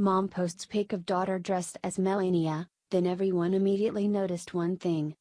Mom posts pic of daughter dressed as Melania, then everyone immediately noticed one thing.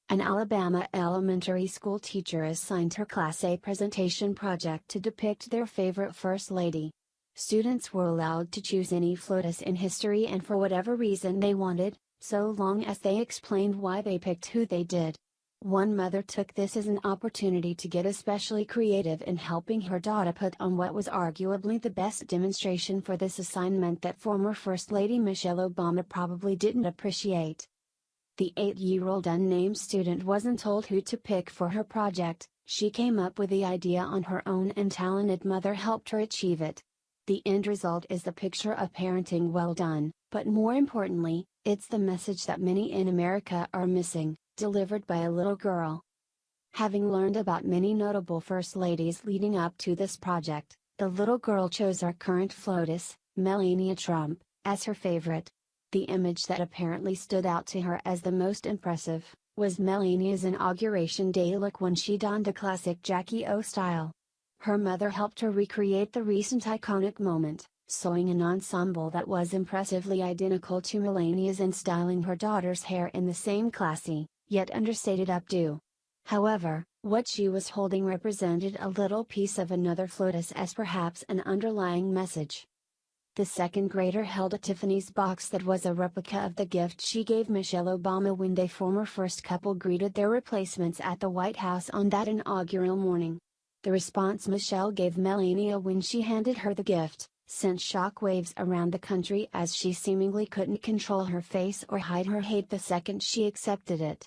An Alabama elementary school teacher assigned her Class A presentation project to depict their favorite First Lady. Students were allowed to choose any FLOTUS in history and for whatever reason they wanted, so long as they explained why they picked who they did. One mother took this as an opportunity to get especially creative in helping her daughter put on what was arguably the best demonstration for this assignment that former First Lady Michelle Obama probably didn't appreciate. The 8-year-old unnamed student wasn't told who to pick for her project, she came up with the idea on her own and talented mother helped her achieve it. The end result is the picture of parenting well done, but more importantly, it's the message that many in America are missing, delivered by a little girl. Having learned about many notable First Ladies leading up to this project, the little girl chose our current FLOTUS, Melania Trump, as her favorite. The image that apparently stood out to her as the most impressive, was Melania's Inauguration Day look when she donned a classic Jackie O style. Her mother helped her recreate the recent iconic moment, sewing an ensemble that was impressively identical to Melania's and styling her daughter's hair in the same classy, yet understated updo. However, what she was holding represented a little piece of another FLOTUS as perhaps an underlying message. The second grader held a Tiffany's box that was a replica of the gift she gave Michelle Obama when the former first couple greeted their replacements at the White House on that inaugural morning. The response Michelle gave Melania when she handed her the gift sent shockwaves around the country as she seemingly couldn't control her face or hide her hate the second she accepted it.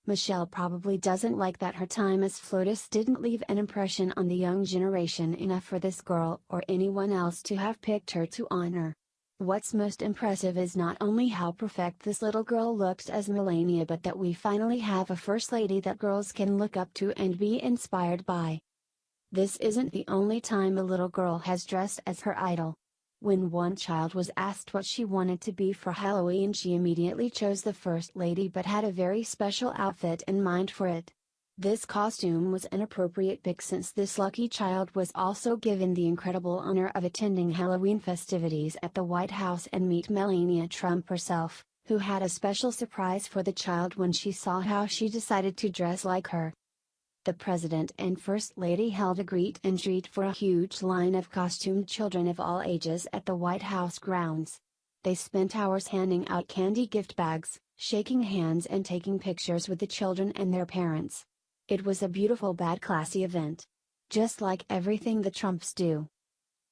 Michelle probably doesn't like that her time as FLOTUS didn't leave an impression on the young generation enough for this girl or anyone else to have picked her to honor. What's most impressive is not only how perfect this little girl looked as Melania but that we finally have a First Lady that girls can look up to and be inspired by. This isn't the only time a little girl has dressed as her idol. When one child was asked what she wanted to be for Halloween, she immediately chose the First Lady but had a very special outfit in mind for it. This costume was an appropriate pick since this lucky child was also given the incredible honor of attending Halloween festivities at the White House and meet Melania Trump herself, who had a special surprise for the child when she saw how she decided to dress like her. The President and First Lady held a greet and treat for a huge line of costumed children of all ages at the White House grounds. They spent hours handing out candy gift bags, shaking hands and taking pictures with the children and their parents. It was a beautiful but classy event. Just like everything the Trumps do.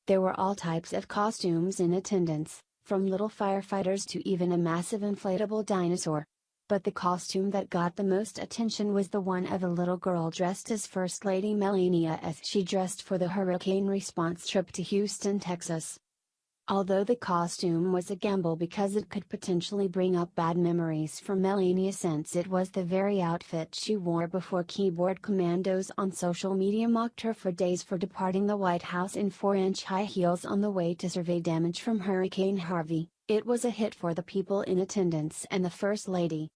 There were all types of costumes in attendance, from little firefighters to even a massive inflatable dinosaur. But the costume that got the most attention was the one of a little girl dressed as First Lady Melania as she dressed for the hurricane response trip to Houston, Texas. Although the costume was a gamble because it could potentially bring up bad memories for Melania since it was the very outfit she wore before keyboard commandos on social media mocked her for days for departing the White House in 4-inch high heels on the way to survey damage from Hurricane Harvey, it was a hit for the people in attendance and the First Lady.